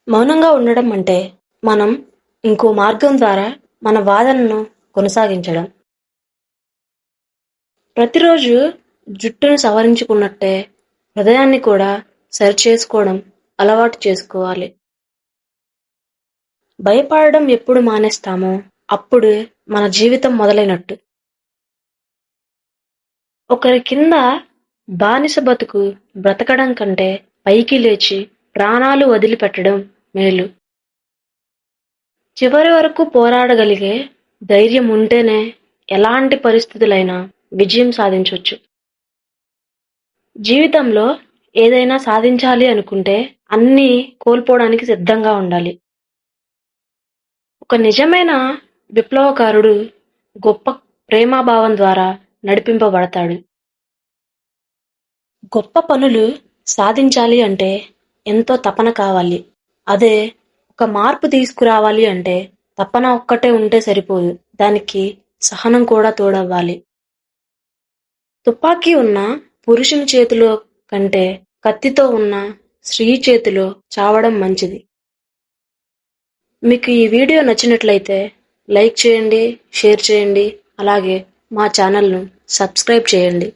మౌనంగా ఉండడం అంటే మనం ఇంకో మార్గం ద్వారా మన వాదనను కొనసాగించడం. ప్రతిరోజు జుట్టును సవరించుకున్నట్టే హృదయాన్ని కూడా సరిచేసుకోవడం అలవాటు చేసుకోవాలి. భయపడడం ఎప్పుడు మానేస్తామో అప్పుడే మన జీవితం మొదలైనట్టు. ఒకరి కింద బానిస బతుకు బ్రతకడం కంటే పైకి లేచి ప్రాణాలు వదిలిపెట్టడం మేలు. చివరి వరకు పోరాడగలిగే ధైర్యం ఉంటేనే ఎలాంటి పరిస్థితులైనా విజయం సాధించొచ్చు. జీవితంలో ఏదైనా సాధించాలి అనుకుంటే అన్నీ కోల్పోవడానికి సిద్ధంగా ఉండాలి. ఒక నిజమైన విప్లవకారుడు గొప్ప ప్రేమాభావం ద్వారా నడిపింపబడతాడు. గొప్ప పనులు సాధించాలి అంటే ఎంతో తపన కావాలి. అదే ఒక మార్పు తీసుకురావాలి అంటే తపన ఒక్కటే ఉంటే సరిపోదు. దానికి సహనం కూడా తోడవ్వాలి. తుపాకీ ఉన్న పురుషుని చేతిలో కంటే కత్తితో ఉన్న స్త్రీ చేతిలో చావడం మంచిది. మీకు ఈ వీడియో నచ్చినట్లయితే లైక్ చేయండి, షేర్ చేయండి, అలాగే మా ఛానల్ను సబ్స్క్రైబ్ చేయండి.